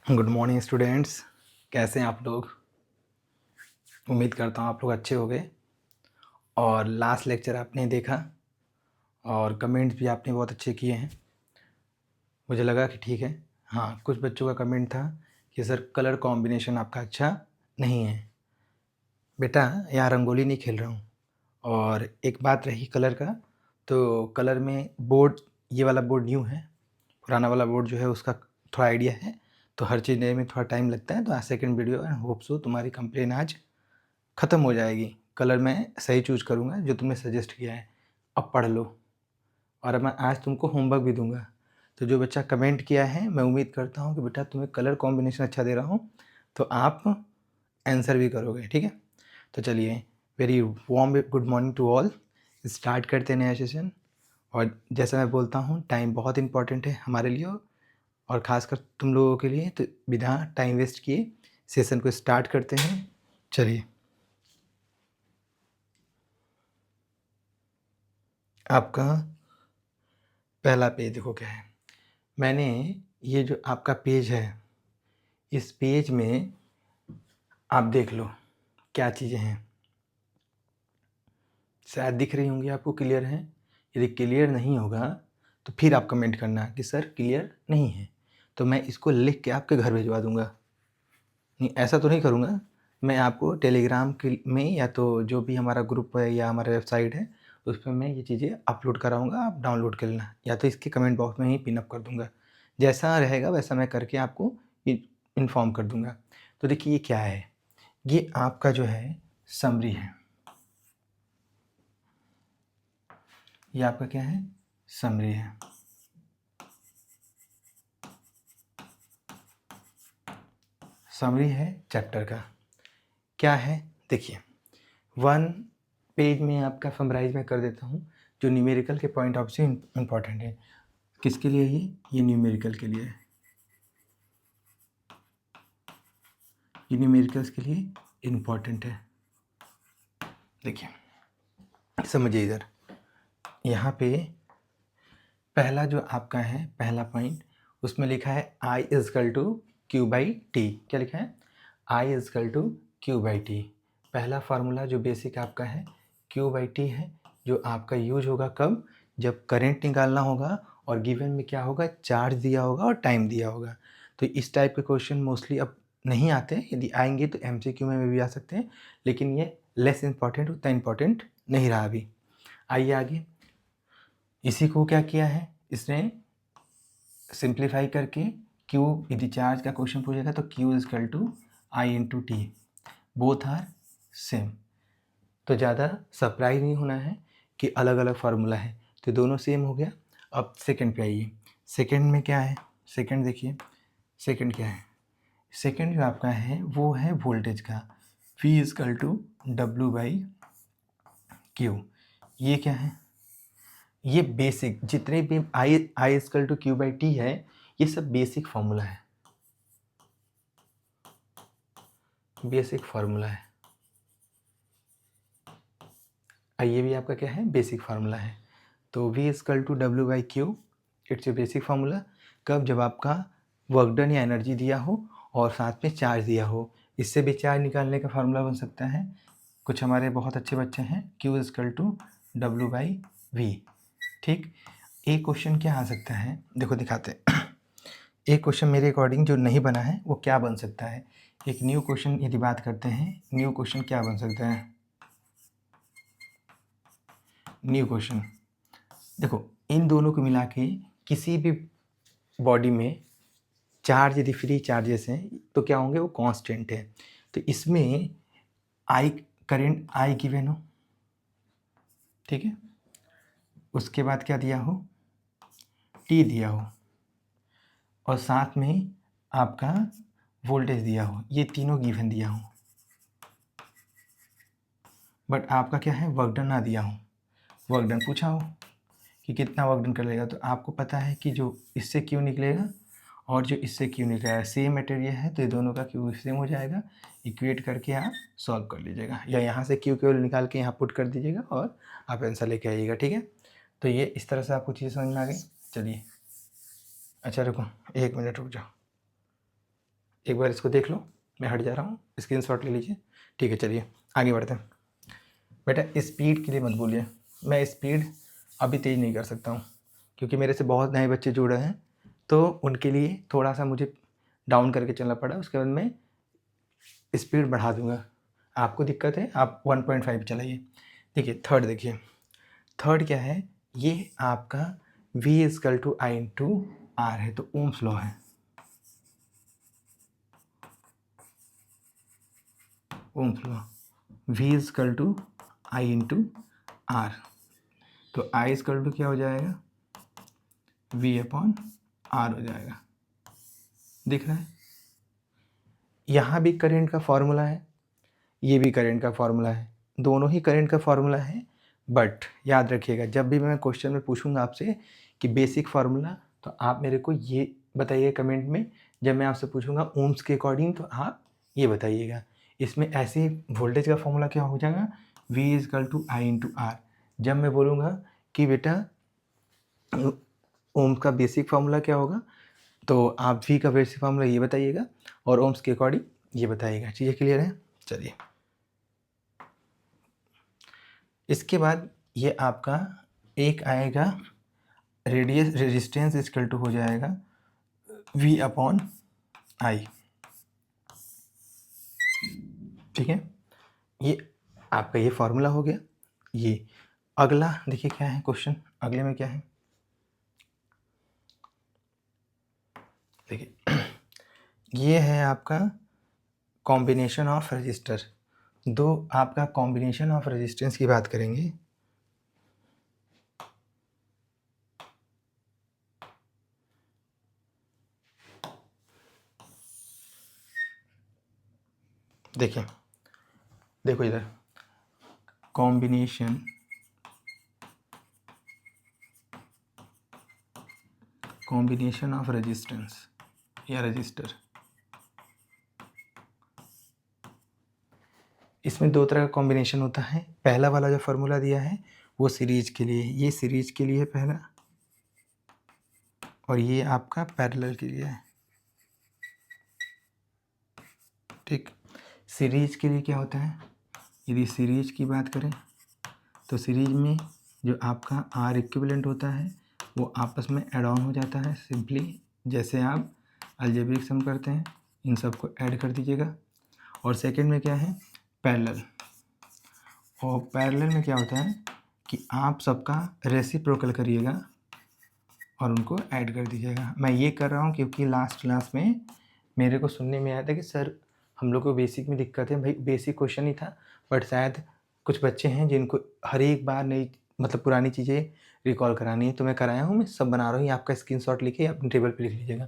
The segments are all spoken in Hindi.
Good morning students. कैसे हैं आप लोग? उम्मीद करता हूँ आप लोग अच्छे होंगे। और लास्ट लेक्चर आपने देखा और कमेंट्स भी आपने बहुत अच्छे किए हैं। मुझे लगा कि ठीक है। हाँ, कुछ बच्चों का कमेंट था कि सर कलर कॉम्बिनेशन आपका अच्छा नहीं है। बेटा यहाँ रंगोली नहीं खेल रहा हूँ। और एक बात रही कलर का, तो कलर में बोर्ड, ये वाला बोर्ड न्यू है, पुराना वाला बोर्ड जो है उसका थोड़ा आइडिया है, तो हर चीज़ नए में थोड़ा टाइम लगता है। तो आज सेकंड वीडियो है, होप सो तुम्हारी कंप्लेन आज ख़त्म हो जाएगी। कलर मैं सही चूज़ करूँगा जो तुमने सजेस्ट किया है। अब पढ़ लो और अब मैं आज तुमको होमवर्क भी दूंगा। तो जो बच्चा कमेंट किया है, मैं उम्मीद करता हूँ कि बेटा तुम्हें कलर कॉम्बिनेशन अच्छा दे रहा हूँ, तो आप आंसर भी करोगे। ठीक है, तो चलिए, very warm good morning to all. Start करते हैं नया सेशन। और जैसा मैं बोलता हूँ, टाइम बहुत इंपॉर्टेंट है हमारे लिए और ख़ासकर तुम लोगों के लिए। तो बिना टाइम वेस्ट किए सेशन को स्टार्ट करते हैं। चलिए, आपका पहला पेज देखो क्या है। मैंने ये जो आपका पेज है, इस पेज में आप देख लो क्या चीज़ें हैं। शायद दिख रही होंगी आपको, क्लियर है। यदि क्लियर नहीं होगा तो फिर आप कमेंट करना कि सर क्लियर नहीं है, तो मैं इसको लिख के आपके घर भिजवा दूंगा। नहीं, ऐसा तो नहीं करूँगा। मैं आपको टेलीग्राम के में या तो जो भी हमारा ग्रुप है या हमारा वेबसाइट है उस पर मैं ये चीज़ें अपलोड कराऊँगा, आप डाउनलोड कर लेना, या तो इसके कमेंट बॉक्स में ही पिन अप कर दूँगा। जैसा रहेगा वैसा मैं करके आपको इन्फॉर्म कर दूँगा। तो देखिए ये क्या है, ये आपका जो है समरी है। ये आपका क्या है? समरी है। समरी है चैप्टर का। क्या है देखिए, 1 पेज में आपका समराइज मैं कर देता हूँ, जो न्यूमेरिकल के पॉइंट ऑफ व्यू इम्पॉर्टेंट है। किसके लिए? ये न्यूमेरिकल के लिए है। ये न्यूमेरिकल्स के लिए इम्पॉर्टेंट है। देखिए समझिए, इधर यहाँ पे पहला जो आपका है, पहला पॉइंट, उसमें लिखा है I equal to Q by T. क्या लिखा है? I equal to Q by T. पहला फार्मूला जो बेसिक आपका है क्यू बाई टी है, जो आपका यूज होगा कब? जब करंट निकालना होगा और गिवन में क्या होगा? चार्ज दिया होगा और टाइम दिया होगा। तो इस टाइप के क्वेश्चन मोस्टली अब नहीं आते हैं। यदि आएंगे तो MCQ में भी आ सकते हैं, लेकिन ये लेस इंपॉर्टेंट, उतना इंपॉर्टेंट नहीं रहा अभी। आइए आगे। इसी को क्या किया है इसने? सिंप्लीफाई करके Q, यदि चार्ज का क्वेश्चन पूछेगा तो Q equal to I into T, both are same. तो ज़्यादा सरप्राइज नहीं होना है कि अलग अलग फार्मूला है, तो दोनों सेम हो गया। अब सेकंड पे आइए। सेकंड में क्या है? सेकंड देखिए, सेकंड क्या है? सेकंड जो आपका है वो है वोल्टेज का, V equal to W by Q. ये क्या है? ये बेसिक जितने भी I equal to Q by T है, ये सब बेसिक फार्मूला है, बेसिक फार्मूला है। ये भी आपका क्या है? बेसिक फार्मूला है। तो V equal to W by Q, it's a basic formula. कब? जब आपका वर्क डन या एनर्जी दिया हो और साथ में चार्ज दिया हो। इससे भी चार्ज निकालने का फार्मूला बन सकता है। कुछ हमारे बहुत अच्छे बच्चे हैं, Q equal to W by V। ठीक, एक क्वेश्चन क्या आ सकता है, देखो दिखाते हैं। एक क्वेश्चन मेरे अकॉर्डिंग जो नहीं बना है वो क्या बन सकता है? एक न्यू क्वेश्चन यदि बात करते हैं, न्यू क्वेश्चन क्या बन सकता है? न्यू क्वेश्चन देखो, इन दोनों को मिला के किसी भी बॉडी में चार्ज यदि फ्री चार्जेस हैं तो क्या होंगे? वो कांस्टेंट है। तो इसमें आई करंट आई गिवन हो, ठीक है, उसके बाद क्या दिया हो? टी दिया हो, और साथ में आपका वोल्टेज दिया हो, ये तीनों गिवन दिया हो, बट आपका क्या है? वर्क डन ना दिया हो। वर्क डन पूछा हो कि कितना वर्क डन कर लेगा, तो आपको पता है कि जो इससे क्यू निकलेगा और जो इससे क्यू निकलेगा सेम मटेरियल है, तो ये दोनों का क्यू सेम हो जाएगा। इक्वेट करके आप सॉल्व कर लीजिएगा, या यहाँ से क्यू केवल निकाल के यहाँ पुट कर दीजिएगा और आप आंसर लेके आइएगा। ठीक है, तो ये इस तरह से आपको चीज़ समझ में आ गई। चलिए, अच्छा रुको, 1 मिनट रुक जाओ। एक बार इसको देख लो, मैं हट जा रहा हूँ, स्क्रीनशॉट ले लीजिए। ठीक है, चलिए आगे बढ़ते हैं। बेटा स्पीड के लिए मत बोलिए, मैं स्पीड अभी तेज़ नहीं कर सकता हूँ क्योंकि मेरे से बहुत नए बच्चे जुड़ रहे हैं, तो उनके लिए थोड़ा सा मुझे डाउन करके चलना पड़ा, उसके बाद मैं स्पीड बढ़ा दूंगा। आपको दिक्कत है, आप 1.5 चलाइए। देखिए थर्ड, देखिए थर्ड क्या है, ये आपका V equal to I into R है, तो ओम्स लॉ है। Ohm's law V equal to I into R, तो I इजकल टू क्या हो जाएगा, V अपॉन आर हो जाएगा। दिख रहा है, यहाँ भी करंट का फॉर्मूला है, ये भी करंट का फॉर्मूला है, दोनों ही करंट का फॉर्मूला है। बट याद रखिएगा, जब भी मैं क्वेश्चन में पूछूंगा आपसे कि बेसिक फार्मूला, तो आप मेरे को ये बताइए कमेंट में। जब मैं आपसे पूछूंगा ओम्स के अकॉर्डिंग, तो आप ये बताइएगा। इसमें ऐसे वोल्टेज का फॉर्मूला क्या हो जाएगा, V equal to I into R. जब मैं बोलूँगा कि बेटा ओम्स का बेसिक फार्मूला क्या होगा, तो आप V का बेसिक फार्मूला ये बताइएगा और ओम्स के अकॉर्डिंग ये बताइएगा। चीज़ें क्लियर है? चलिए, इसके बाद ये आपका एक आएगा रेडियस रेजिस्टेंस इक्वल टू हो जाएगा V अपॉन आई। ठीक है, ये आपका ये फॉर्मूला हो गया। ये अगला देखिए क्या है क्वेश्चन, अगले में क्या है, देखिए ये है आपका कॉम्बिनेशन ऑफ रजिस्टर। दो आपका कॉम्बिनेशन ऑफ रेजिस्टेंस की बात करेंगे। देखिए, देखो इधर कॉम्बिनेशन ऑफ रेजिस्टेंस या रजिस्टर, इसमें दो तरह का कॉम्बिनेशन होता है। पहला वाला जो फार्मूला दिया है वो सीरीज के लिए, ये सीरीज के लिए पहला, और ये आपका पैरेलल के लिए है। ठीक, सीरीज के लिए क्या होता है, यदि सीरीज की बात करें तो सीरीज में जो आपका आर इक्विवेलेंट होता है वो आपस में ऐड ऑन हो जाता है। सिंपली जैसे आप अलजेब्रिक सम करते हैं, इन सबको ऐड कर दीजिएगा। और सेकंड में क्या है, पैरेलल। और पैरेलल में क्या होता है कि आप सबका रेसिप्रोकल करिएगा और उनको ऐड कर दीजिएगा। मैं ये कर रहा हूँ क्योंकि लास्ट क्लास में मेरे को सुनने में आया था कि सर हम लोग को बेसिक में दिक्कत है। भाई बेसिक क्वेश्चन ही था, बट शायद कुछ बच्चे हैं जिनको हर एक बार नई मतलब पुरानी चीज़ें रिकॉल करानी है, तो मैं कराया हूँ, मैं सब बना रहा हूँ। ये आपका स्क्रीनशॉट लेके अपने टेबल पे लिख लीजिएगा।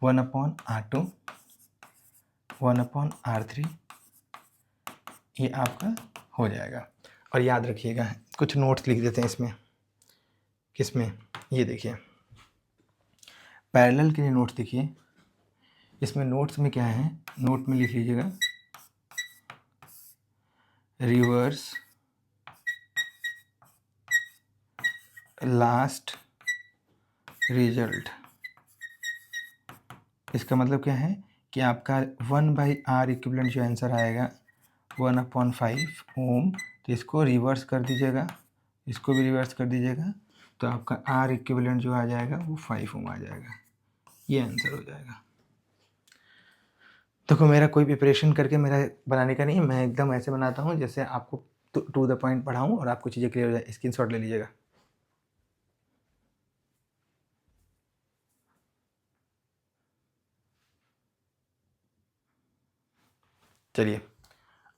1/R2 1/R3 ये आपका हो जाएगा। और याद रखिएगा, कुछ नोट्स लिख देते हैं इसमें। किसमें, ये देखिए पैरेलल के लिए नोट्स देखिए। इसमें नोट्स में क्या है, नोट में लिख लीजिएगा रिवर्स लास्ट रिजल्ट। इसका मतलब क्या है कि आपका 1/R इक्विवेलेंट जो आंसर आएगा 1/5 ओम, तो इसको रिवर्स कर दीजिएगा, इसको भी रिवर्स कर दीजिएगा, तो आपका R इक्विवेलेंट जो आ जाएगा वो 5 ओम आ जाएगा। ये आंसर हो जाएगा। देखो मेरा कोई प्रिपरेशन करके मेरा बनाने का नहीं, मैं एकदम ऐसे बनाता हूँ जैसे आपको टू द पॉइंट पढ़ाऊँ और आपको चीज़ें क्लियर हो जाए। स्क्रीनशॉट ले लीजिएगा। चलिए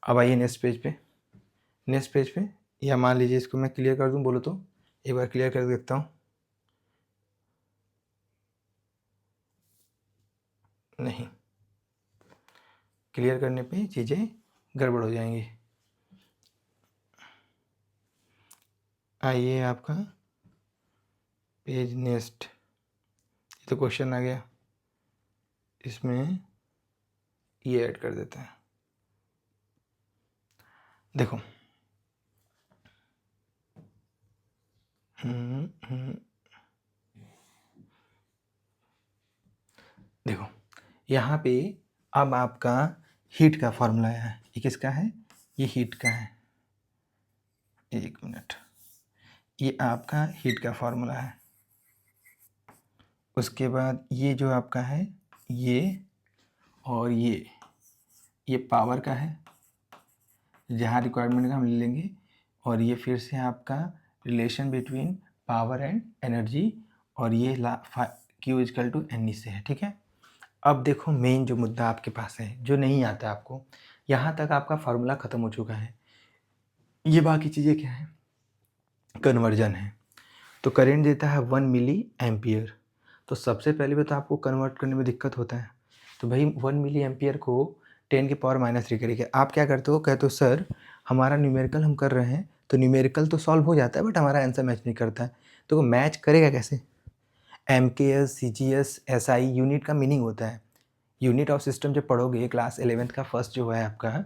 अब आइए नेक्स्ट पेज पे। नेक्स्ट पेज पे, या मान लीजिए इसको मैं क्लियर कर दूं, बोलो तो एक बार क्लियर कर देखता हूँ। नहीं, क्लियर करने पे चीज़ें गड़बड़ हो जाएंगी। आइए आपका पेज नेक्स्ट, ये तो क्वेश्चन आ गया, इसमें ये ऐड कर देते हैं। देखो देखो यहाँ पे अब आपका हीट का फॉर्मूला है, ये किसका है, ये हीट का है, 1 मिनट, ये आपका हीट का फॉर्मूला है। उसके बाद ये जो आपका है ये और ये पावर का है, जहाँ रिक्वायरमेंट का हम ले लेंगे, और ये फिर से आपका relation between power and energy, और ये Q इजकल टू एन से है, ठीक है। अब देखो मेन जो मुद्दा आपके पास है, जो नहीं आता आपको, यहाँ तक आपका फार्मूला ख़त्म हो चुका है। ये बाकी चीज़ें क्या है, कन्वर्जन है। तो करंट देता है 1 मिली एम्पियर, तो सबसे पहले तो आपको कन्वर्ट करने में दिक्कत होता है। तो भाई 1 मिली एम्पियर को 10 की पावर -3 करिए। आप क्या करते हो, कहते हो सर हमारा न्यूमेरिकल हम कर रहे हैं, तो न्यूमेरिकल तो सॉल्व हो जाता है बट हमारा आंसर मैच नहीं करता है। तो वो मैच करेगा कैसे, MKS, CGS, SI यूनिट का मीनिंग होता है। यूनिट ऑफ सिस्टम जब पढ़ोगे क्लास 11th का फर्स्ट जो है आपका,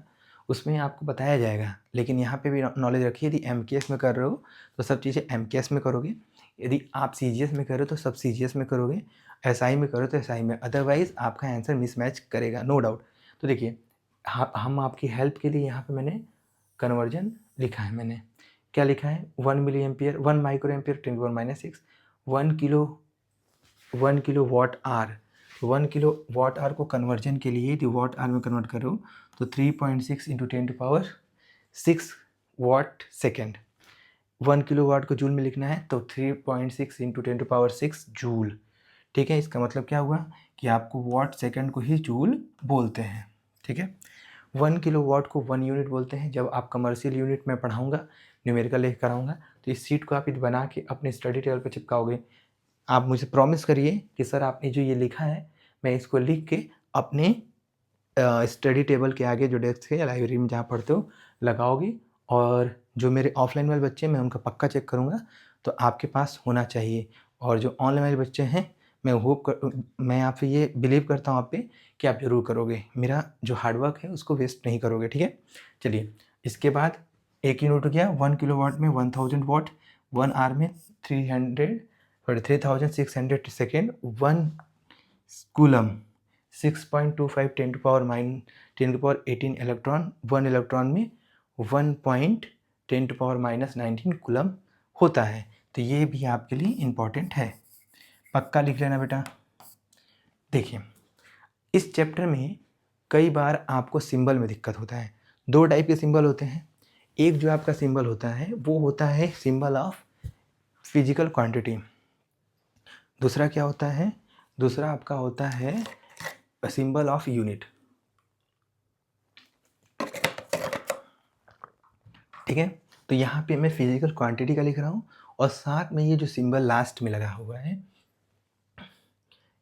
उसमें आपको बताया जाएगा। लेकिन यहाँ पे भी नॉलेज रखिए, यदि MKS में कर रहे हो तो सब चीज़ें MKS में करोगे, यदि आप CGS में कर रहे हो तो सब CGS में करोगे, SI में करो तो SI में, अदरवाइज़ आपका आंसर मिसमैच करेगा, नो डाउट। तो देखिए हम आपकी हेल्प के लिए यहाँ पे मैंने कन्वर्जन लिखा है। मैंने क्या लिखा है, 1 milli ampere, 1 micro ampere 10⁻⁶, 1 kilo watt hour, 1 kilo watt hour को कन्वर्जन के लिए यदि वाट आर में कन्वर्ट करो तो 3.6 into 10⁻6 watt second. 1 kilo watt को जूल में लिखना है तो 3.6 इंटू 10⁻6 जूल, ठीक है। इसका मतलब क्या हुआ कि आपको वाट सेकेंड को ही जूल बोलते हैं, ठीक है। 1 किलो वाट को 1 यूनिट बोलते हैं। जब आप कमर्शियल यूनिट में पढ़ाऊँगा, न्यूमेरिकल लेकर कराऊँगा, तो इस शीट को आप बना के अपने स्टडी टेबल पर चिपकाओगे। आप मुझे प्रॉमिस करिए कि सर आपने जो ये लिखा है मैं इसको लिख के अपने स्टडी टेबल के आगे जो डेस्क है या लाइब्रेरी में जहाँ पढ़ते हो लगाओगे, और जो मेरे ऑफलाइन वाले बच्चे हैं मैं उनका पक्का चेक करूँगा, तो आपके पास होना चाहिए। और जो ऑनलाइन वाले बच्चे हैं मैं आपसे ये बिलीव करता हूँ आप पे कि आप ज़रूर करोगे, मेरा जो हार्डवर्क है उसको वेस्ट नहीं करोगे, ठीक है। चलिए इसके बाद एक यूनिट हो गया, 1 किलो वाट में 1000 वाट, 1 आर में 3600 सेकेंड, 1 कूलम 6.25 10⁻18 इलेक्ट्रॉन, 1 इलेक्ट्रॉन में 1.10⁻19 कूलम होता है। तो ये भी आपके लिए इम्पॉर्टेंट है, पक्का लिख लेना बेटा। देखिए इस चैप्टर में कई बार आपको सिंबल में दिक्कत होता है। 2 टाइप के सिंबल होते हैं। एक जो आपका सिंबल होता है वो होता है सिंबल ऑफ फिजिकल क्वांटिटी। दूसरा क्या होता है, दूसरा आपका होता है सिंबल ऑफ यूनिट, ठीक है। तो यहाँ पे मैं फिजिकल क्वांटिटी का लिख रहा हूँ, और साथ में ये जो सिंबल लास्ट में लगा हुआ है,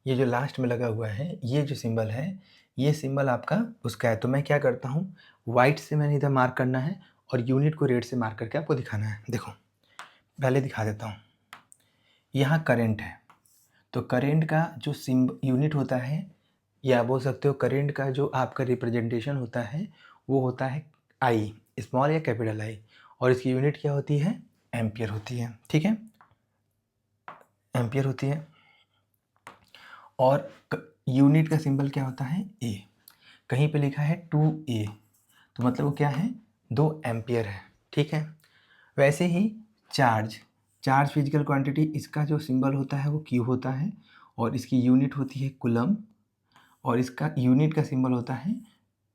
ये जो लास्ट में लगा हुआ है, ये जो सिंबल है, ये सिंबल आपका उसका है। तो मैं क्या करता हूँ, वाइट से मैंने इधर मार्क करना है और यूनिट को रेड से मार्क करके आपको दिखाना है। देखो पहले दिखा देता हूँ, यहाँ करंट है, तो करंट का जो यूनिट होता है, या बोल सकते हो करंट का जो आपका रिप्रेजेंटेशन होता है वो होता है आई, स्मॉल या कैपिटल आई, और इसकी यूनिट क्या होती है, एम्पियर होती है, ठीक है, एम्पियर होती है। और यूनिट का सिंबल क्या होता है, ए, कहीं पे लिखा है 2A, तो मतलब वो क्या है, 2 एम्पियर है, ठीक है। वैसे ही चार्ज फिजिकल क्वांटिटी, इसका जो सिंबल होता है वो क्यू होता है, और इसकी यूनिट होती है कूलम, और इसका यूनिट का सिंबल होता है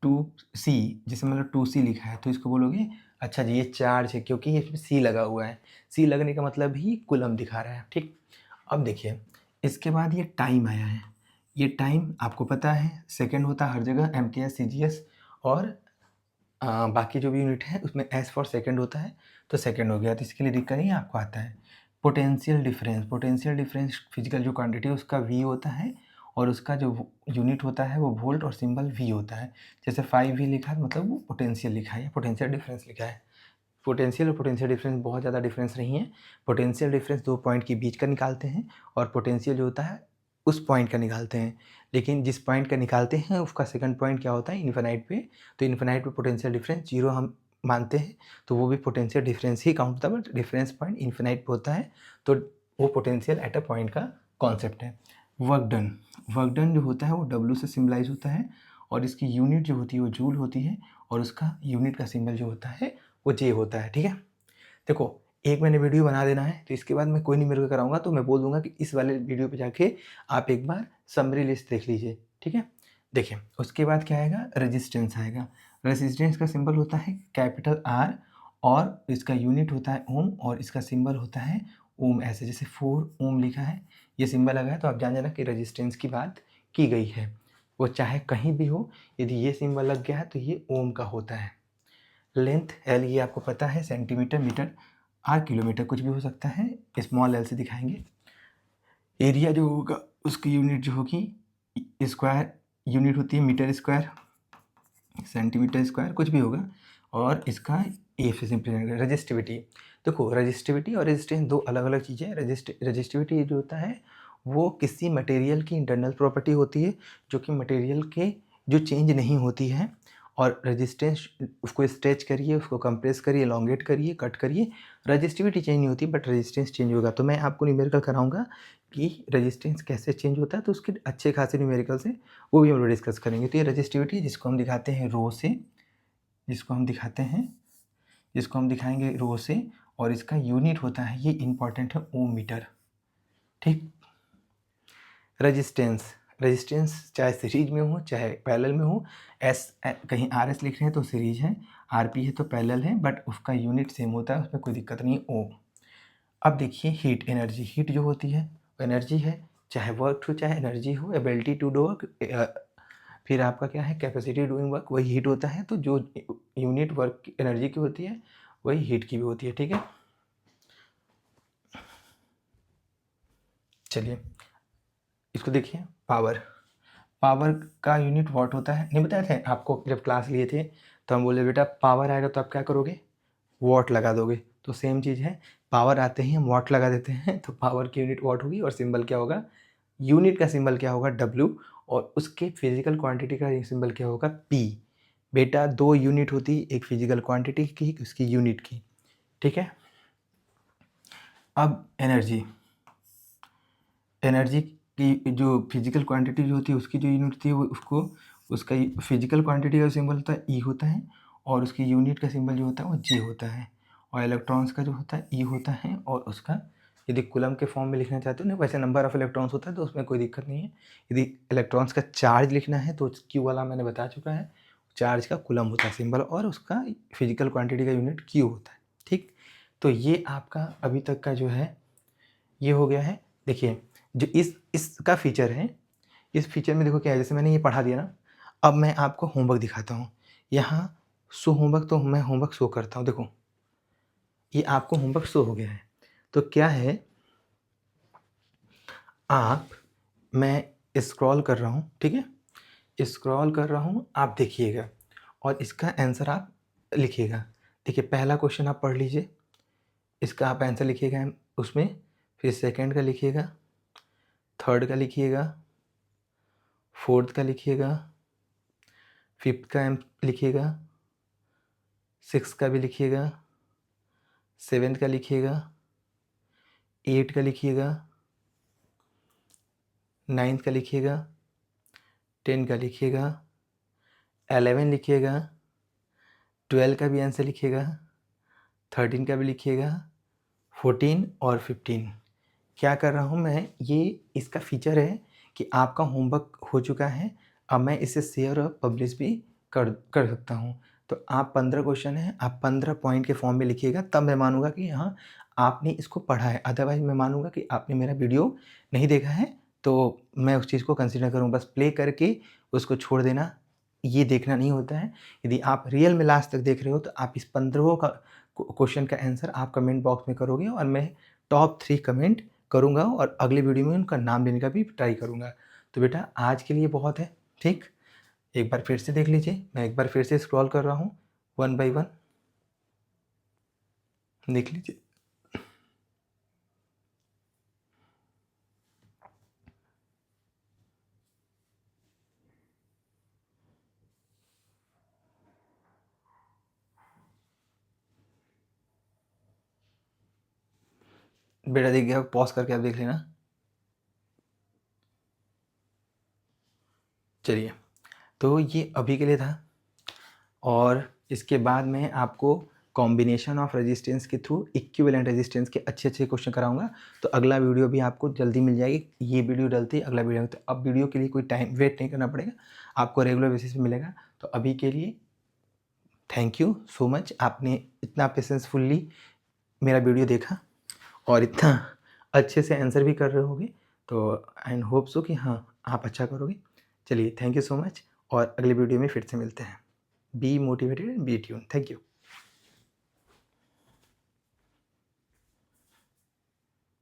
2C, जिसमें मतलब 2C लिखा है, तो इसको बोलोगे अच्छा जी ये चार्ज है, क्योंकि ये C लगा हुआ है, C लगने का मतलब ही कूलम दिखा रहा है, ठीक। अब देखिए इसके बाद ये टाइम आया है। ये टाइम आपको पता है सेकंड होता है हर जगह, MKS, CGS, और बाकी जो भी यूनिट है उसमें S फॉर सेकंड होता है, तो सेकंड हो गया, तो इसके लिए दिक्कत नहीं आपको आता है। पोटेंशियल डिफरेंस फिजिकल जो क्वांटिटी है उसका V होता है, और उसका जो यूनिट होता है वो वोल्ट, और सिंबल V होता है। जैसे 5V लिखा है मतलब वो पोटेंशियल लिखा है, या पोटेंशियल डिफरेंस लिखा है। पोटेंशियल और पोटेंशियल डिफरेंस बहुत ज़्यादा डिफरेंस नहीं है। पोटेंशियल डिफरेंस 2 पॉइंट के बीच का निकालते हैं, और पोटेंशियल जो होता है उस पॉइंट का निकालते हैं। लेकिन जिस पॉइंट का निकालते हैं उसका सेकंड पॉइंट क्या होता है, इन्फिनाइट पे, तो इन्फिनाइट पे पोटेंशियल डिफरेंस 0 हम मानते हैं, तो वो भी पोटेंशियल डिफरेंस ही काउंट होता है, बट डिफरेंस पॉइंट इन्फिनाइट पे होता है, तो वो पोटेंशियल एट अ पॉइंट का कॉन्सेप्ट है। वर्क डन जो होता है वो W से सिम्बलाइज होता है, और इसकी यूनिट जो होती है वो जूल होती है, और उसका यूनिट का सिंबल जो होता है वो जे होता है। ठीक है, देखो एक मैंने वीडियो बना देना है, तो इसके बाद मैं कोई नहीं मेरे को कराऊंगा, तो मैं बोल दूंगा कि इस वाले वीडियो पे जाके आप एक बार समरी लिस्ट देख लीजिए। ठीक है, देखिए उसके बाद क्या आएगा, रेजिस्टेंस आएगा। रेजिस्टेंस का सिंबल होता है कैपिटल आर, और इसका यूनिट होता है ओम, और इसका सिंबल होता है ओम। ऐसे जैसे 4 ओम लिखा है, ये सिंबल लगा है, तो आप जान जाना कि रेजिस्टेंस की बात की गई है। वो चाहे कहीं भी हो, यदि ये सिंबल लग गया है तो ये ओम का होता है। लेंथ एल, ये आपको पता है, सेंटीमीटर, मीटर, आर, किलोमीटर, कुछ भी हो सकता है, स्मॉल एल से दिखाएंगे। एरिया जो होगा उसकी यूनिट जो होगी स्क्वायर यूनिट होती है, मीटर स्क्वायर, सेंटीमीटर स्क्वायर, कुछ भी होगा, और इसका ए से सिंपल। रजिस्टिविटी, देखो रजिस्टिविटी और रेजिस्टेंस दो अलग अलग चीज़ें हैं। रजिस्टिविटी जो होता है वो किसी मटेरियल की इंटरनल प्रॉपर्टी होती है, जो कि मटेरियल के जो चेंज नहीं होती है। और रेजिस्टेंस, उसको स्ट्रेच करिए, उसको कंप्रेस करिए, एलोंगेट करिए, कट करिए, रजिस्टिविटी चेंज नहीं होती बट रेजिस्टेंस चेंज होगा। तो मैं आपको न्यूमेरिकल कराऊंगा कि रेजिस्टेंस कैसे चेंज होता है, तो उसके अच्छे खासे न्यूमेरिकल से वो भी हम लोग डिस्कस करेंगे। तो ये रजिस्टिविटी जिसको हम दिखाते हैं रो से, जिसको हम दिखाएंगे रो से, और इसका यूनिट होता है, ये इंपॉर्टेंट है, ओम मीटर। ठीक, रेजिस्टेंस चाहे सीरीज में हो चाहे पैरेलल में हो, एस कहीं आर एस लिख रहे हैं तो सीरीज है, आर पी है तो पैरेलल है, बट उसका यूनिट सेम होता है, उसमें कोई दिक्कत नहीं है, ओम। अब देखिए हीट एनर्जी, हीट जो होती है एनर्जी है, चाहे वर्क हो चाहे एनर्जी हो, एबिलिटी टू डू वर्क, फिर आपका क्या है, कैपेसिटी डूइंग वर्क, वही हीट होता है। तो जो यूनिट वर्क एनर्जी की होती है वही हीट की भी होती है। ठीक है, चलिए इसको देखिए, पावर का यूनिट वॉट होता है, नहीं बताया था आपको जब क्लास लिए थे, तो हम बोले बेटा पावर आएगा तो आप क्या करोगे, वॉट लगा दोगे। तो सेम चीज़ है, पावर आते ही हम वॉट लगा देते हैं, तो पावर की यूनिट वॉट होगी, और सिंबल क्या होगा, यूनिट का सिंबल क्या होगा, डब्ल्यू, और उसके फिजिकल क्वांटिटी का सिंबल क्या होगा, पी। बेटा दो यूनिट होती, एक फिजिकल क्वांटिटी की, उसकी यूनिट की। ठीक है, अब एनर्जी की जो फिजिकल क्वांटिटी जो होती है उसकी जो यूनिट थी वो उसका फिजिकल क्वांटिटी का सिंबल होता है ई होता है, और उसकी यूनिट का सिंबल जो होता है वो जी होता है। और इलेक्ट्रॉन्स का जो होता है ई होता है, और उसका यदि कूलम के फॉर्म में लिखना चाहते हो ना, वैसे नंबर ऑफ इलेक्ट्रॉन्स होता है तो उसमें कोई दिक्कत नहीं है। यदि इलेक्ट्रॉन्स का चार्ज लिखना है तो क्यू वाला मैंने बता चुका है, चार्ज का कूलम होता है सिंबल, और उसका फिजिकल क्वांटिटी का यूनिट क्यू होता है। ठीक, तो ये आपका अभी तक का जो है ये हो गया है। देखिए जो इसका फीचर है, इस फीचर में देखो क्या है, जैसे मैंने ये पढ़ा दिया ना, अब मैं आपको होमवर्क दिखाता हूँ। यहाँ शो होमवर्क, तो मैं होमवर्क शो करता हूँ, देखो ये आपको होमवर्क शो हो गया है। तो क्या है, आप, मैं स्क्रॉल कर रहा हूँ, ठीक है, स्क्रॉल कर रहा हूँ, आप देखिएगा और इसका आंसर आप लिखिएगा। देखिए पहला क्वेश्चन आप पढ़ लीजिए, इसका आप आंसर लिखिएगा उसमें, फिर सेकंड का लिखिएगा, थर्ड का लिखिएगा, फोर्थ का लिखिएगा, फिफ्थ का लिखिएगा, सिक्स का भी लिखिएगा, सेवेंथ का लिखिएगा, एट का लिखिएगा, नाइन्थ का लिखिएगा, 10 का लिखिएगा, 11 लिखिएगा, 12 का भी आंसर लिखिएगा, 13 का भी लिखिएगा, 14 और 15। क्या कर रहा हूँ मैं, ये इसका फीचर है कि आपका होमवर्क हो चुका है, अब मैं इसे शेयर और पब्लिश भी कर सकता हूँ। तो आप 15 क्वेश्चन हैं, आप 15 पॉइंट के फॉर्म में लिखिएगा, तब मैं मानूंगा कि हाँ आपने इसको पढ़ा है। अदरवाइज मैं मानूंगा कि आपने मेरा वीडियो नहीं देखा है, तो मैं उस चीज़ को कंसिडर करूँ। बस प्ले करके उसको छोड़ देना, ये देखना नहीं होता है। यदि आप रियल में लास्ट तक देख रहे हो तो आप इस 15 का क्वेश्चन का आंसर आप कमेंट बॉक्स में करोगे, और मैं टॉप 3 कमेंट करूँगा, और अगले वीडियो में उनका नाम लेने का भी ट्राई करूँगा। तो बेटा आज के लिए बहुत है, ठीक, एक बार फिर से देख लीजिए, मैं एक बार फिर से स्क्रॉल कर रहा हूँ, 1 बाय 1 देख लीजिए। बेटा देख गया, पॉज करके आप देख लेना। चलिए तो ये अभी के लिए था, और इसके बाद मैं आपको कॉम्बिनेशन ऑफ रेजिस्टेंस के थ्रू इक्विवेलेंट रेजिस्टेंस के अच्छे अच्छे क्वेश्चन कराऊंगा। तो अगला वीडियो भी आपको जल्दी मिल जाएगी, ये वीडियो डलती है अगला वीडियो। तो अब वीडियो के लिए कोई टाइम वेट नहीं करना पड़ेगा, आपको रेगुलर बेसिस पे मिलेगा। तो अभी के लिए थैंक यू सो मच, आपने इतना पेशेंसफुली मेरा वीडियो देखा और इतना अच्छे से आंसर भी कर रहे होगे। तो एंड होप सो कि हाँ आप अच्छा करोगे। चलिए थैंक यू सो मच, और अगले वीडियो में फिर से मिलते हैं। Be motivated and be tune. Thank you.